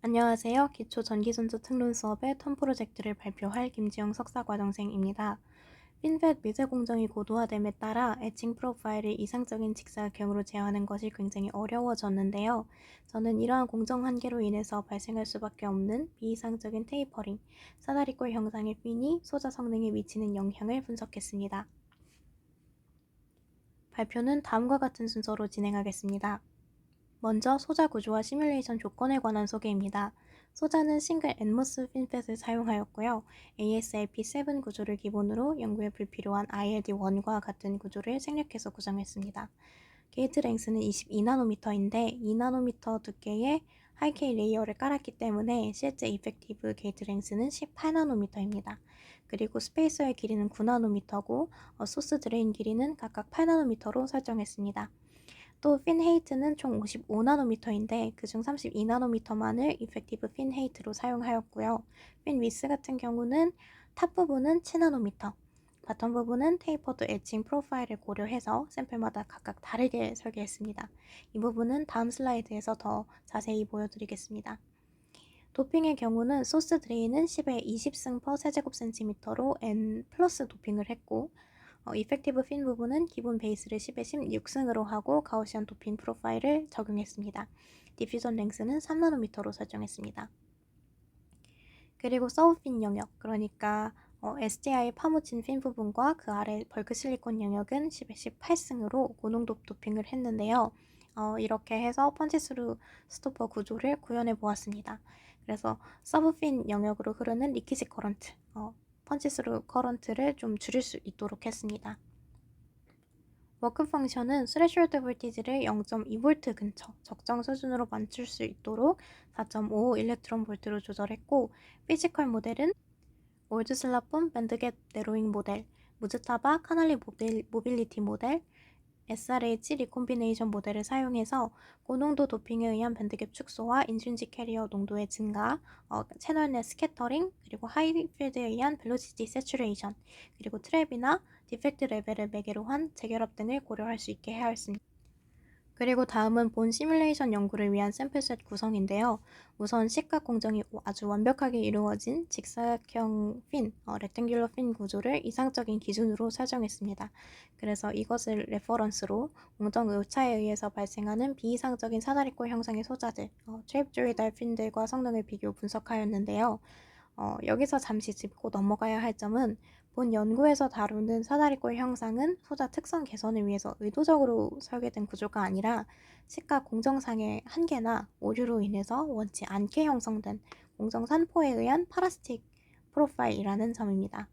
안녕하세요. 기초 전기전자 특론 수업의 턴 프로젝트를 발표할 김지영 석사과정생입니다. 핀팻 미세 공정이 고도화됨에 따라 애칭 프로파일을 이상적인 직사각형으로 제어하는 것이 굉장히 어려워졌는데요. 저는 이러한 공정 한계로 인해서 발생할 수밖에 없는 비이상적인 테이퍼링, 사다리꼴 형상의 핀이 소자 성능에 미치는 영향을 분석했습니다. 발표는 다음과 같은 순서로 진행하겠습니다. 먼저 소자 구조와 시뮬레이션 조건에 관한 소개입니다. 소자는 싱글 엔모스 핀팻을 사용하였고요. ASLP7 구조를 기본으로 연구에 불필요한 ILD1과 같은 구조를 생략해서 구성했습니다. 게이트 랭스는 22나노미터인데 2나노미터 두께의 하이케이 레이어를 깔았기 때문에 실제 이펙티브 게이트 랭스는 18나노미터입니다. 그리고 스페이서의 길이는 9나노미터고 소스 드레인 길이는 각각 8나노미터로 설정했습니다. 또 핀 헤이트는 총 55나노미터인데 그중 32나노미터만을 이펙티브 핀 헤이트로 사용하였고요. 핀 위스 같은 경우는 탑 부분은 7나노미터, 바텀 부분은 테이퍼드 엣칭 프로파일을 고려해서 샘플마다 각각 다르게 설계했습니다. 이 부분은 다음 슬라이드에서 더 자세히 보여드리겠습니다. 도핑의 경우는 소스 드레인은 10의 20승 퍼 세제곱센티미터로 N 플러스 도핑을 했고 이펙티브 핀 부분은 기본 베이스를 10에 16승으로 하고 가우시안 도핑 프로파일을 적용했습니다. 디퓨전 랭스는 3나노미터로 설정했습니다. 그리고 서브 핀 영역, 그러니까 SDI 파묻힌 핀 부분과 그 아래 벌크 실리콘 영역은 10에 18승으로 고농도 도핑을 했는데요. 이렇게 해서 펀치스루 스토퍼 구조를 구현해 보았습니다. 그래서 서브 핀 영역으로 흐르는 리키지 커런트, 펀치스루 커런트를 좀 줄일 수 있도록 했습니다. 워크 펑션은 스레셔드 볼티지를 0.2V 근처 적정 수준으로 맞출 수 있도록 4.5 일렉트론 볼트로 조절했고, 피지컬 모델은 올드슬라폰 밴드겟 네로잉 모델, 무즈타바 카날리 모빌리티 모델, SRH 리콤비네이션 모델을 사용해서 고농도 도핑에 의한 밴드갭 축소와 인트린식 캐리어 농도의 증가, 채널 내 스캐터링, 그리고 하이필드에 의한 벨로시티 세츄레이션, 그리고 트랩이나 디펙트 레벨을 매개로 한 재결합 등을 고려할 수 있게 하였습니다. 그리고 다음은 본 시뮬레이션 연구를 위한 샘플셋 구성인데요. 우선 시각 공정이 아주 완벽하게 이루어진 직사각형 핀, 렉탱귤러 핀 구조를 이상적인 기준으로 설정했습니다. 그래서 이것을 레퍼런스로 공정 오차에 의해서 발생하는 비이상적인 사다리꼴 형상의 소자들, 트랩조이달 핀들과 성능을 비교 분석하였는데요. 여기서 잠시 짚고 넘어가야 할 점은 본 연구에서 다루는 사다리꼴 형상은 소자 특성 개선을 위해서 의도적으로 설계된 구조가 아니라 시각 공정상의 한계나 오류로 인해서 원치 않게 형성된 공정 산포에 의한 파라스틱 프로파일이라는 점입니다.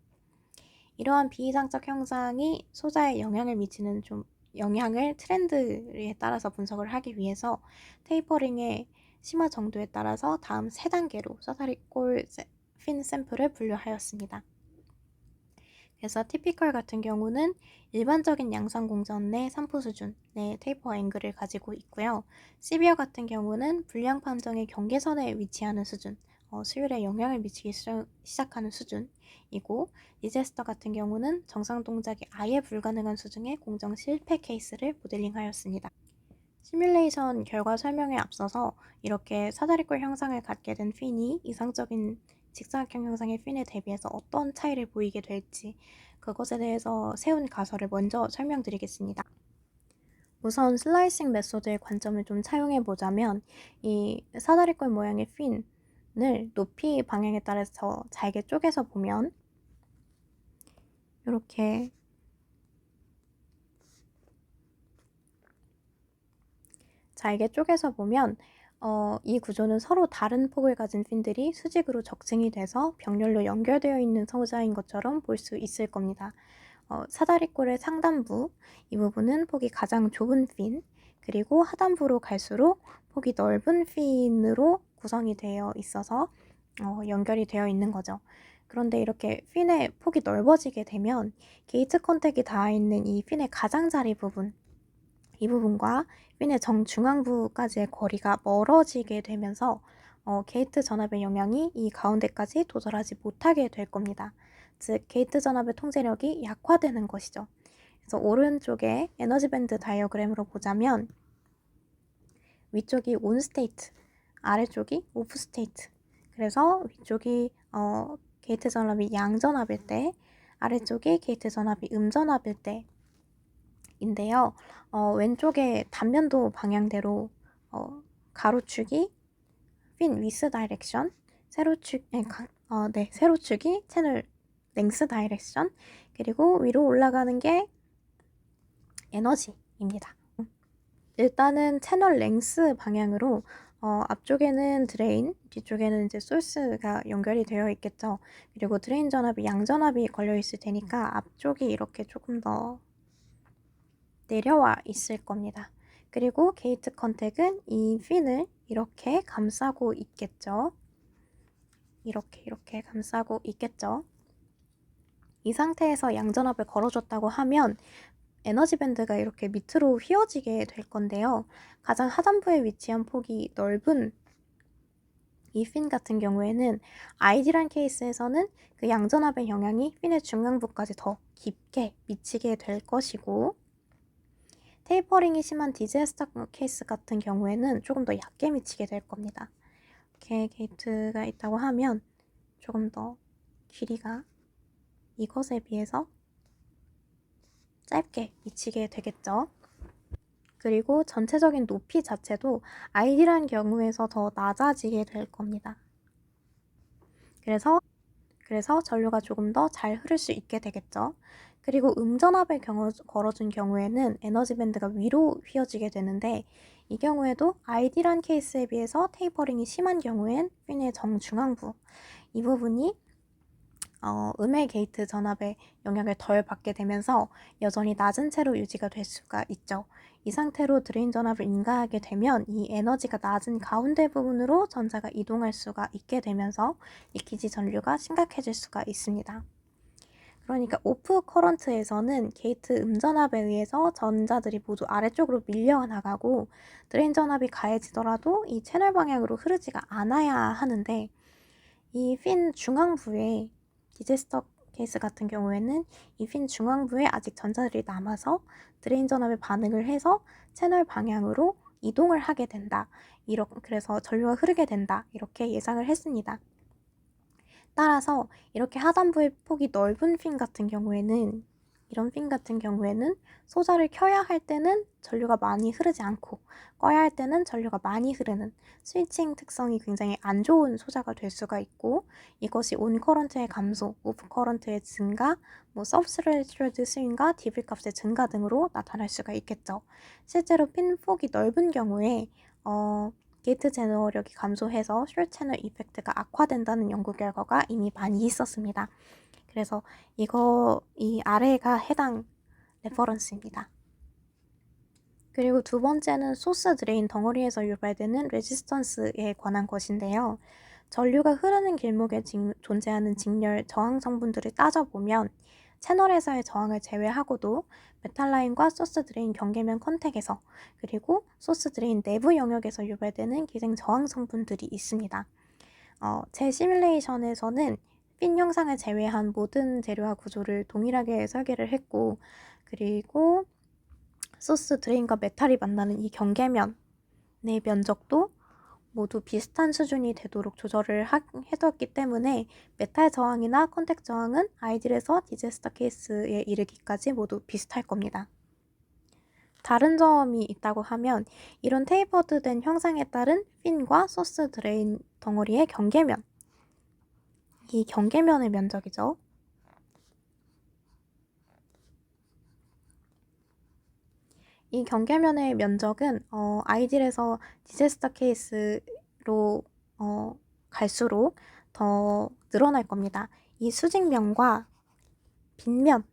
이러한 비이상적 형상이 소자에 영향을 미치는 영향을 트렌드에 따라서 분석을 하기 위해서 테이퍼링의 심화 정도에 따라서 다음 3단계로 사다리꼴 핀 샘플을 분류하였습니다. 그래서 티피컬 같은 경우는 일반적인 양산 공전 내 산포 수준의 테이퍼 앵글을 가지고 있고요. 시비어 같은 경우는 불량 판정의 경계선에 위치하는 수준, 수율에 영향을 미치기 시작하는 수준이고, 디제스터 같은 경우는 정상 동작이 아예 불가능한 수준의 공정 실패 케이스를 모델링하였습니다. 시뮬레이션 결과 설명에 앞서서 이렇게 사다리꼴 형상을 갖게 된 핀이 이상적인 직사각형 형상의 핀에 대비해서 어떤 차이를 보이게 될지, 그것에 대해서 세운 가설을 먼저 설명드리겠습니다. 우선 슬라이싱 메소드의 관점을 좀 차용해 보자면, 이 사다리꼴 모양의 핀을 높이 방향에 따라서 잘게 쪼개서 보면 이렇게 잘게 쪼개서 보면 이 구조는 서로 다른 폭을 가진 핀들이 수직으로 적층이 돼서 병렬로 연결되어 있는 소자인 것처럼 볼 수 있을 겁니다. 사다리꼴의 상단부, 이 부분은 폭이 가장 좁은 핀, 그리고 하단부로 갈수록 폭이 넓은 핀으로 구성이 되어 있어서 연결이 되어 있는 거죠. 그런데 이렇게 핀의 폭이 넓어지게 되면 게이트 컨택이 닿아 있는 이 핀의 가장자리 부분, 이 부분과 핀의 정중앙부까지의 거리가 멀어지게 되면서 게이트 전압의 영향이 이 가운데까지 도달하지 못하게 될 겁니다. 즉, 게이트 전압의 통제력이 약화되는 것이죠. 그래서 오른쪽에 에너지 밴드 다이어그램으로 보자면 위쪽이 온 스테이트, 아래쪽이 오프 스테이트. 그래서 위쪽이 게이트 전압이 양전압일 때, 아래쪽이 게이트 전압이 음전압일 때인데요. 왼쪽에 단면도 방향대로 가로축이 핀 위스 다이렉션, 세로축이 채널 랭스 다이렉션, 그리고 위로 올라가는 게 에너지입니다. 일단은 채널 랭스 방향으로 앞쪽에는 드레인, 뒤쪽에는 이제 소스가 연결이 되어 있겠죠. 그리고 드레인 전압이 양전압이 걸려 있을 테니까 앞쪽이 이렇게 조금 더 내려와 있을 겁니다. 그리고 게이트 컨택은 이 핀을 이렇게 감싸고 있겠죠. 이렇게 감싸고 있겠죠. 이 상태에서 양전압을 걸어줬다고 하면 에너지 밴드가 이렇게 밑으로 휘어지게 될 건데요. 가장 하단부에 위치한 폭이 넓은 이 핀 같은 경우에는 아이디란 케이스에서는 그 양전압의 영향이 핀의 중앙부까지 더 깊게 미치게 될 것이고, 테이퍼링이 심한 디제스터 케이스 같은 경우에는 조금 더 얕게 미치게 될 겁니다. 이렇게 게이트가 있다고 하면 조금 더 길이가 이것에 비해서 짧게 미치게 되겠죠. 그리고 전체적인 높이 자체도 아이디란 경우에서 더 낮아지게 될 겁니다. 그래서 전류가 조금 더 잘 흐를 수 있게 되겠죠. 그리고 음전압을 걸어준 경우에는 에너지 밴드가 위로 휘어지게 되는데, 이 경우에도 아이디란 케이스에 비해서 테이퍼링이 심한 경우엔 핀의 정중앙부, 이 부분이 음의 게이트 전압의 영향을 덜 받게 되면서 여전히 낮은 채로 유지가 될 수가 있죠. 이 상태로 드레인 전압을 인가하게 되면 이 에너지가 낮은 가운데 부분으로 전자가 이동할 수가 있게 되면서 리키지 전류가 심각해질 수가 있습니다. 그러니까 오프 커런트에서는 게이트 음전압에 의해서 전자들이 모두 아래쪽으로 밀려나가고 드레인 전압이 가해지더라도 이 채널 방향으로 흐르지가 않아야 하는데, 이 핀 중앙부에 디제스터 케이스 같은 경우에는 이 핀 중앙부에 아직 전자들이 남아서 드레인 전압에 반응을 해서 채널 방향으로 이동을 하게 된다. 그래서 전류가 흐르게 된다. 이렇게 예상을 했습니다. 따라서 이렇게 하단부의 폭이 넓은 핀 같은 경우에는, 이런 핀 같은 경우에는 소자를 켜야 할 때는 전류가 많이 흐르지 않고 꺼야 할 때는 전류가 많이 흐르는 스위칭 특성이 굉장히 안 좋은 소자가 될 수가 있고, 이것이 온 커런트의 감소, 오프 커런트의 증가, 서브스트레이트 스윙과 DB 값의 증가 등으로 나타날 수가 있겠죠. 실제로 핀 폭이 넓은 경우에 게이트 제너력이 감소해서 숏 채널 이펙트가 악화된다는 연구 결과가 이미 많이 있었습니다. 그래서 이 아래가 해당 레퍼런스입니다. 그리고 두 번째는 소스 드레인 덩어리에서 유발되는 레지스턴스에 관한 것인데요. 전류가 흐르는 길목에 존재하는 직렬 저항 성분들을 따져보면 채널에서의 저항을 제외하고도 메탈 라인과 소스 드레인 경계면 컨택에서, 그리고 소스 드레인 내부 영역에서 유발되는 기생 저항 성분들이 있습니다. 제 시뮬레이션에서는 핀 형상을 제외한 모든 재료와 구조를 동일하게 설계를 했고, 그리고 소스 드레인과 메탈이 만나는 이 경계면의 면적도 모두 비슷한 수준이 되도록 조절을 해뒀기 때문에 메탈 저항이나 컨택 저항은 아이딜에서 디제스터 케이스에 이르기까지 모두 비슷할 겁니다. 다른 점이 있다고 하면 이런 테이퍼드된 형상에 따른 핀과 소스 드레인 덩어리의 경계면, 이 경계면의 면적이죠. 이 경계면의 면적은 아이딜에서 디제스터 케이스로 갈수록 더 늘어날 겁니다. 이 수직면과 빗면,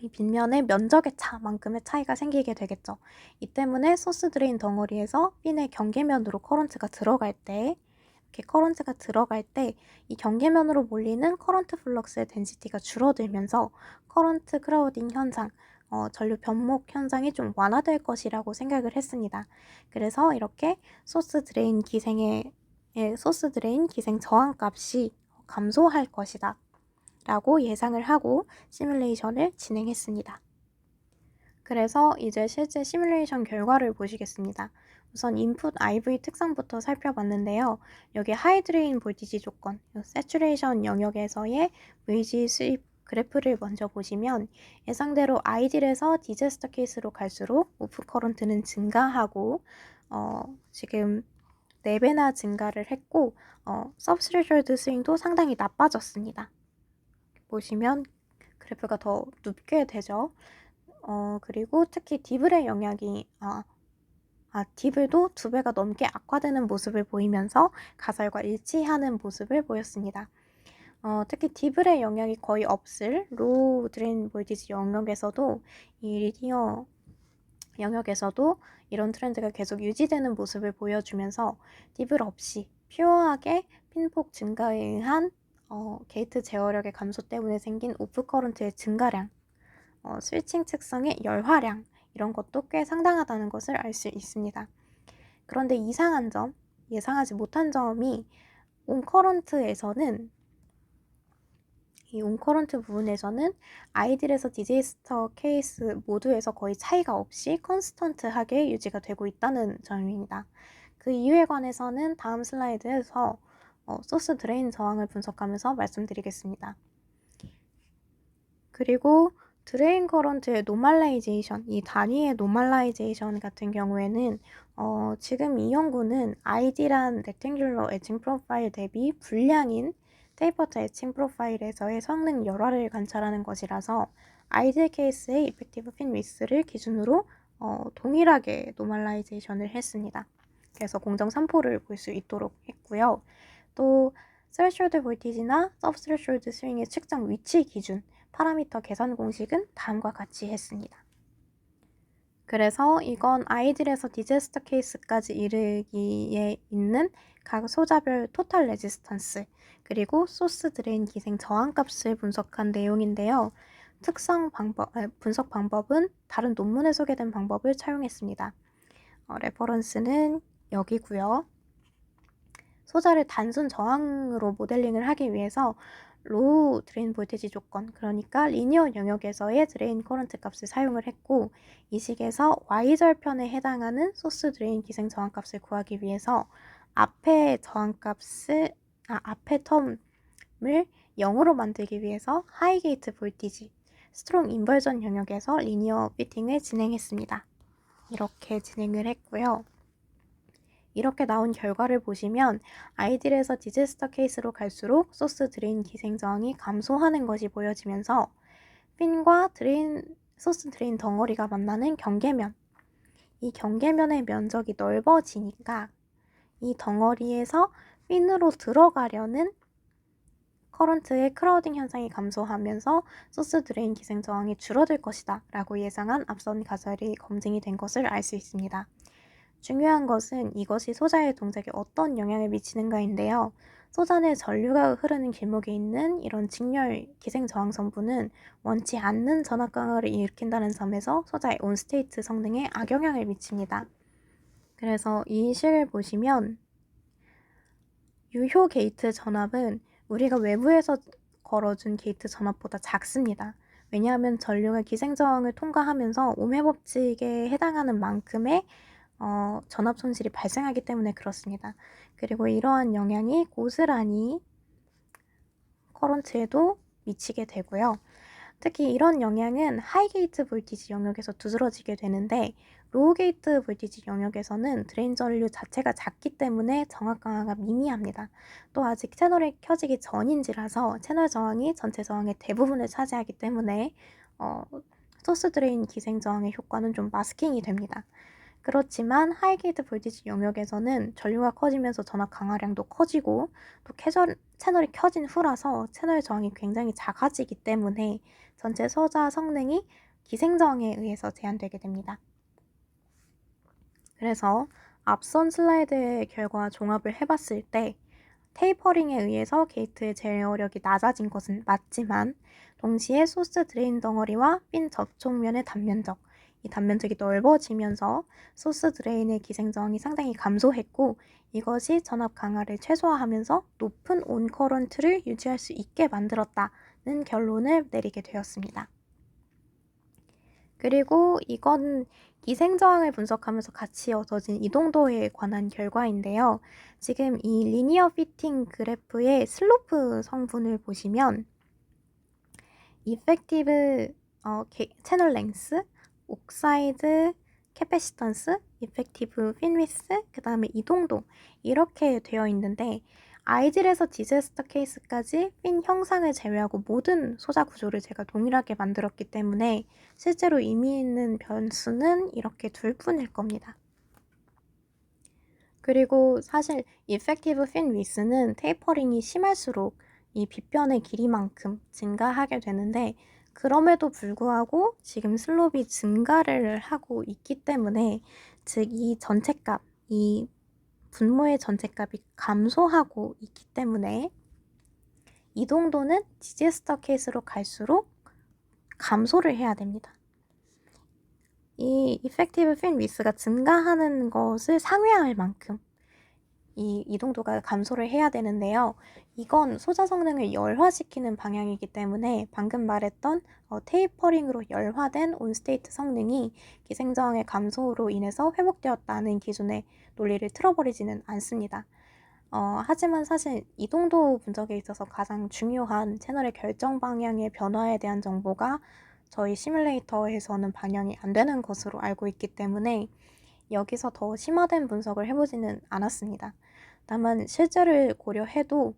이 빗면의 면적의 차만큼의 차이가 생기게 되겠죠. 이 때문에 소스 드레인 덩어리에서 핀의 경계면으로 커런트가 들어갈 때, 이렇게 커런트가 들어갈 때 이 경계면으로 몰리는 커런트 플럭스의 덴시티가 줄어들면서 커런트 크라우딩 현상, 전류 변목 현상이 좀 완화될 것이라고 생각을 했습니다. 그래서 이렇게 소스 드레인 기생 저항 값이 감소할 것이다 라고 예상을 하고 시뮬레이션을 진행했습니다. 그래서 이제 실제 시뮬레이션 결과를 보시겠습니다. 우선 인풋 IV 특성부터 살펴봤는데요. 여기 하이 드레인 볼티지 조건, 세츄레이션 영역에서의 VG 수입 그래프를 먼저 보시면 예상대로 아이딜에서 디제스터 케이스로 갈수록 오프 커런트는 증가하고 지금 4배나 증가를 했고 서브스레셔드 스윙도 상당히 나빠졌습니다. 보시면 그래프가 더 눕게 되죠. 그리고 특히 디블의 영향이 디블도 2배가 넘게 악화되는 모습을 보이면서 가설과 일치하는 모습을 보였습니다. 특히 디블의 영향이 거의 없을 로우 드레인 볼티지 영역에서도 이 리니어 영역에서도 이런 트렌드가 계속 유지되는 모습을 보여주면서 디블 없이 퓨어하게 핀폭 증가에 의한 게이트 제어력의 감소 때문에 생긴 오프 커런트의 증가량, 스위칭 특성의 열화량 이런 것도 꽤 상당하다는 것을 알 수 있습니다. 그런데 이상한 점, 예상하지 못한 점이 온커런트에서는 이 온커런트 부분에서는 아이딜에서 디제스터 케이스 모두에서 거의 차이가 없이 컨스턴트하게 유지가 되고 있다는 점입니다. 그 이유에 관해서는 다음 슬라이드에서 소스 드레인 저항을 분석하면서 말씀드리겠습니다. 그리고 드레인 커런트의 노멀라이제이션, 이 단위의 노멀라이제이션 같은 경우에는 지금 이 연구는 아이디란 렉탱귤러 에칭 프로파일 대비 불량인 테이퍼트 에칭 프로파일에서의 성능 열화를 관찰하는 것이라서 아이디 케이스의 이펙티브 핀 위스를 기준으로 동일하게 노멀라이제이션을 했습니다. 그래서 공정 3포를 볼 수 있도록 했고요. 또 스레쇼드 볼티지나 서브스레쇼드 스윙의 측정 위치 기준 파라미터 계산 공식은 다음과 같이 했습니다. 그래서 이건 아이딜에서 디제스터 케이스까지 이르기에 있는 각 소자별 토탈 레지스턴스 그리고 소스 드레인 기생 저항값을 분석한 내용인데요. 분석 방법은 다른 논문에 소개된 방법을 차용했습니다. 레퍼런스는 여기고요. 소자를 단순 저항으로 모델링을 하기 위해서 로우 드레인 볼티지 조건, 그러니까 리니어 영역에서의 드레인 커런트 값을 사용을 했고 이 식에서 Y절편에 해당하는 소스 드레인 기생 저항값을 구하기 위해서 앞에 텀을 0으로 만들기 위해서 하이 게이트 볼티지, 스트롱 인버전 영역에서 리니어 피팅을 진행했습니다. 이렇게 진행을 했고요. 이렇게 나온 결과를 보시면 아이딜에서 디제스터 케이스로 갈수록 소스 드레인 기생 저항이 감소하는 것이 보여지면서 핀과 소스 드레인 덩어리가 만나는 경계면, 이 경계면의 면적이 넓어지니까 이 덩어리에서 핀으로 들어가려는 커런트의 크라우딩 현상이 감소하면서 소스 드레인 기생 저항이 줄어들 것이다 라고 예상한 앞선 가설이 검증이 된 것을 알 수 있습니다. 중요한 것은 이것이 소자의 동작에 어떤 영향을 미치는가인데요. 소자 내 전류가 흐르는 길목에 있는 이런 직렬 기생 저항 성분은 원치 않는 전압 강화를 일으킨다는 점에서 소자의 온스테이트 성능에 악영향을 미칩니다. 그래서 이 식을 보시면 유효 게이트 전압은 우리가 외부에서 걸어준 게이트 전압보다 작습니다. 왜냐하면 전류가 기생 저항을 통과하면서 옴의 법칙에 해당하는 만큼의 전압 손실이 발생하기 때문에 그렇습니다. 그리고 이러한 영향이 고스란히 커런트에도 미치게 되고요. 특히 이런 영향은 하이 게이트 볼티지 영역에서 두드러지게 되는데 로우 게이트 볼티지 영역에서는 드레인 전류 자체가 작기 때문에 정확 강화가 미미합니다. 또 아직 채널이 켜지기 전인지라서 채널 저항이 전체 저항의 대부분을 차지하기 때문에 소스 드레인 기생 저항의 효과는 좀 마스킹이 됩니다. 그렇지만 하이 게이트 볼티지 영역에서는 전류가 커지면서 전압 강화량도 커지고 또 채널이 켜진 후라서 채널 저항이 굉장히 작아지기 때문에 전체 소자 성능이 기생 저항에 의해서 제한되게 됩니다. 그래서 앞선 슬라이드의 결과 종합을 해봤을 때 테이퍼링에 의해서 게이트의 제어력이 낮아진 것은 맞지만 동시에 소스 드레인 덩어리와 핀 접촉면의 단면적, 이 단면적이 넓어지면서 소스 드레인의 기생 저항이 상당히 감소했고 이것이 전압 강화를 최소화하면서 높은 온 커런트를 유지할 수 있게 만들었다는 결론을 내리게 되었습니다. 그리고 이건 기생저항을 분석하면서 같이 얻어진 이동도에 관한 결과인데요. 지금 이 리니어 피팅 그래프의 슬로프 성분을 보시면 이펙티브 채널 랭스, 옥사이드 캐패시턴스, 이펙티브 핀위스, 그 다음에 이동도 이렇게 되어 있는데 아이딜에서 디제스터 케이스까지 핀 형상을 제외하고 모든 소자 구조를 제가 동일하게 만들었기 때문에 실제로 의미 있는 변수는 이렇게 둘뿐일 겁니다. 그리고 사실 이펙티브 핀 위스는 테이퍼링이 심할수록 이 빗변의 길이만큼 증가하게 되는데 그럼에도 불구하고 지금 슬롭이 증가를 하고 있기 때문에 즉 이 전체값, 이 분모의 전체값이 감소하고 있기 때문에 이동도는 디제스터 케이스로 갈수록 감소를 해야 됩니다. 이 이펙티브 핀 위스가 증가하는 것을 상회할 만큼 이 이동도가 감소를 해야 되는데요. 이건 소자 성능을 열화시키는 방향이기 때문에 방금 말했던 테이퍼링으로 열화된 온스테이트 성능이 기생저항의 감소로 인해서 회복되었다는 기존의 논리를 틀어버리지는 않습니다. 하지만 사실 이동도 분석에 있어서 가장 중요한 채널의 결정 방향의 변화에 대한 정보가 저희 시뮬레이터에서는 반영이 안 되는 것으로 알고 있기 때문에 여기서 더 심화된 분석을 해보지는 않았습니다. 다만 실제를 고려해도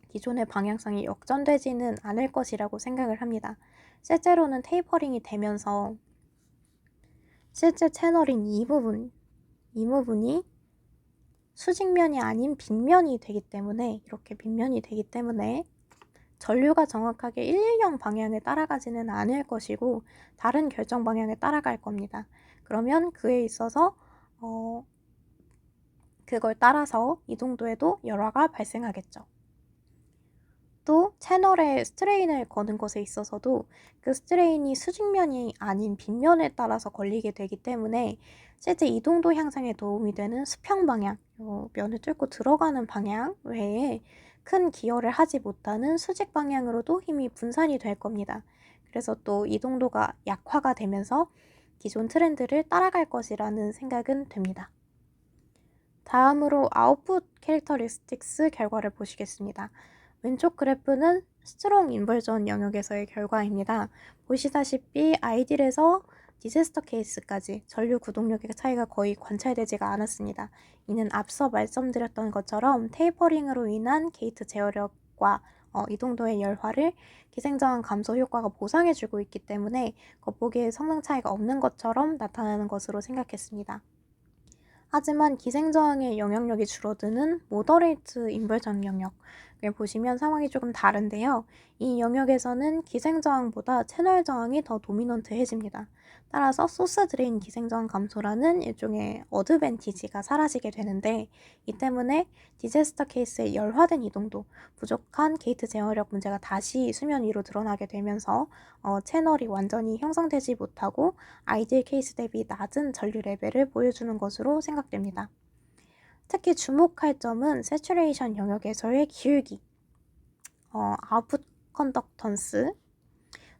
기존의 방향성이 역전되지는 않을 것이라고 생각을 합니다. 실제로는 테이퍼링이 되면서 실제 채널인 이 부분이 수직면이 아닌 빗면이 되기 때문에 이렇게 빗면이 되기 때문에 전류가 정확하게 110 방향에 따라가지는 않을 것이고 다른 결정 방향에 따라갈 겁니다. 그러면 그에 있어서 그걸 따라서 이동도에도 열화가 발생하겠죠. 또 채널에 스트레인을 거는 것에 있어서도 그 스트레인이 수직면이 아닌 빗면에 따라서 걸리게 되기 때문에 실제 이동도 향상에 도움이 되는 수평 방향, 면을 뚫고 들어가는 방향 외에 큰 기여를 하지 못하는 수직 방향으로도 힘이 분산이 될 겁니다. 그래서 또 이동도가 약화가 되면서 기존 트렌드를 따라갈 것이라는 생각은 됩니다. 다음으로 아웃풋 캐릭터리스틱스 결과를 보시겠습니다. 왼쪽 그래프는 스트롱 인버전 영역에서의 결과입니다. 보시다시피 아이딜에서 디제스터 케이스까지 전류 구동력의 차이가 거의 관찰되지가 않았습니다. 이는 앞서 말씀드렸던 것처럼 테이퍼링으로 인한 게이트 제어력과 이동도의 열화를 기생저항 감소 효과가 보상해주고 있기 때문에 겉보기에 성능 차이가 없는 것처럼 나타나는 것으로 생각했습니다. 하지만 기생저항의 영향력이 줄어드는 모더레이트 인버전 영역을 보시면 상황이 조금 다른데요. 이 영역에서는 기생저항보다 채널 저항이 더 도미넌트해집니다. 따라서 소스 드레인 기생저항 감소라는 일종의 어드밴티지가 사라지게 되는데 이 때문에 디제스터 케이스의 열화된 이동도, 부족한 게이트 제어력 문제가 다시 수면 위로 드러나게 되면서 채널이 완전히 형성되지 못하고 아이디어 케이스 대비 낮은 전류 레벨을 보여주는 것으로 생각됩니다. 특히 주목할 점은 세츄레이션 영역에서의 기울기, 아웃풋 컨덕턴스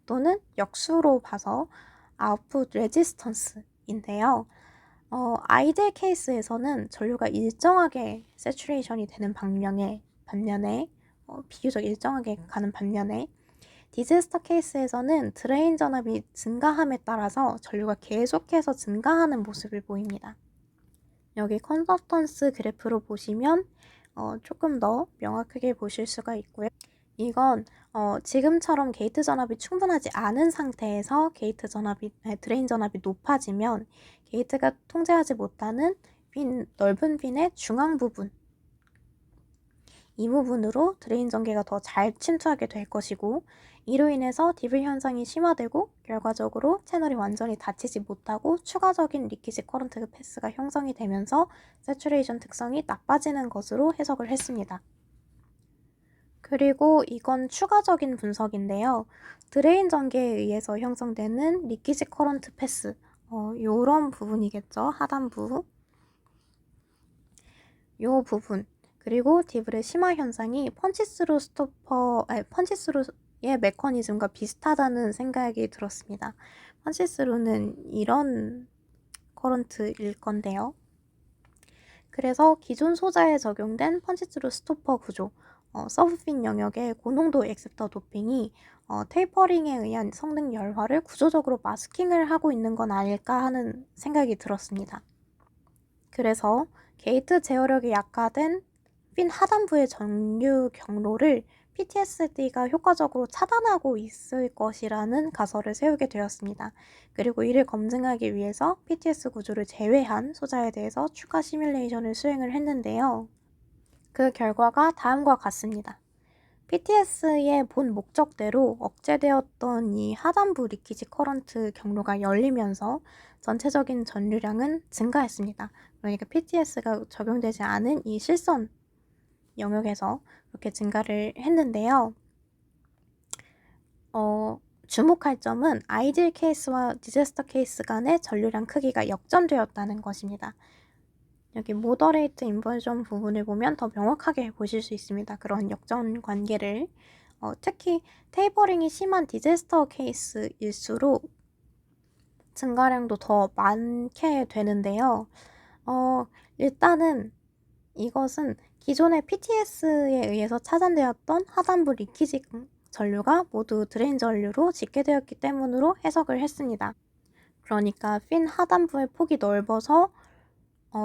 또는 역수로 봐서 아웃풋 레지스턴스인데요. 아이디어 케이스에서는 전류가 일정하게 세츄레이션이 되는 반면에 비교적 일정하게 가는 반면에 디제스터 케이스에서는 드레인 전압이 증가함에 따라서 전류가 계속해서 증가하는 모습을 보입니다. 여기 컨덕턴스 그래프로 보시면 조금 더 명확하게 보실 수가 있고요. 이건 지금처럼 게이트 전압이 충분하지 않은 상태에서 드레인 전압이 높아지면 게이트가 통제하지 못하는 넓은 핀의 중앙 부분, 이 부분으로 드레인 전기가 더 잘 침투하게 될 것이고 이로 인해서 디블 현상이 심화되고 결과적으로 채널이 완전히 닫히지 못하고 추가적인 리키지 커런트 패스가 형성이 되면서 세츄레이션 특성이 나빠지는 것으로 해석을 했습니다. 그리고 이건 추가적인 분석인데요. 드레인 전기에 의해서 형성되는 리키지 커런트 패스, 요런 부분이겠죠. 하단부. 요 부분. 그리고 디블의 심화 현상이 펀치스루의 메커니즘과 비슷하다는 생각이 들었습니다. 펀치스루는 이런 온커런트일 건데요. 그래서 기존 소자에 적용된 펀치스루 스토퍼 구조, 서브핀 영역의 고농도 액셉터 도핑이 테이퍼링에 의한 성능 열화를 구조적으로 마스킹을 하고 있는 건 아닐까 하는 생각이 들었습니다. 그래서 게이트 제어력이 약화된 핀 하단부의 전류 경로를 PTSD가 효과적으로 차단하고 있을 것이라는 가설을 세우게 되었습니다. 그리고 이를 검증하기 위해서 PTS 구조를 제외한 소자에 대해서 추가 시뮬레이션을 수행을 했는데요. 그 결과가 다음과 같습니다. PTS의 본 목적대로 억제되었던 이 하단부 리키지 커런트 경로가 열리면서 전체적인 전류량은 증가했습니다. 그러니까 PTS가 적용되지 않은 이 실선 영역에서 그렇게 증가를 했는데요. 주목할 점은 아이딜 케이스와 디제스터 케이스 간의 전류량 크기가 역전되었다는 것입니다. 여기 모더레이트 인버전 부분을 보면 더 명확하게 보실 수 있습니다. 그런 역전 관계를. 특히 테이퍼링이 심한 디제스터 케이스일수록 증가량도 더 많게 되는데요. 일단은 이것은 기존의 PTS에 의해서 차단되었던 하단부 리키지 전류가 모두 드레인 전류로 직계되었기 때문으로 해석을 했습니다. 그러니까 핀 하단부의 폭이 넓어서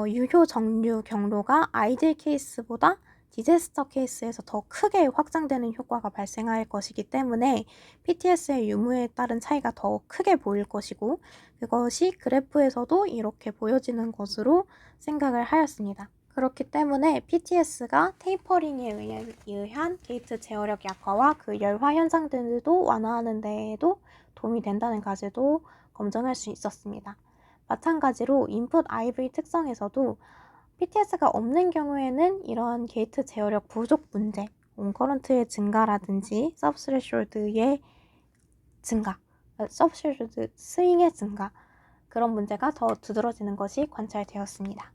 유효 정류 경로가 아이딜 케이스보다 디제스터 케이스에서 더 크게 확장되는 효과가 발생할 것이기 때문에 PTS의 유무에 따른 차이가 더 크게 보일 것이고 그것이 그래프에서도 이렇게 보여지는 것으로 생각을 하였습니다. 그렇기 때문에 PTS가 테이퍼링에 의한 게이트 제어력 약화와 그 열화 현상들도 완화하는 데에도 도움이 된다는 가지도 검증할 수 있었습니다. 마찬가지로 인풋 IV 특성에서도 PTS가 없는 경우에는 이러한 게이트 제어력 부족 문제, 온커런트의 증가라든지 서브스레숄드의 증가, 서브스레숄드 스윙의 증가 그런 문제가 더 두드러지는 것이 관찰되었습니다.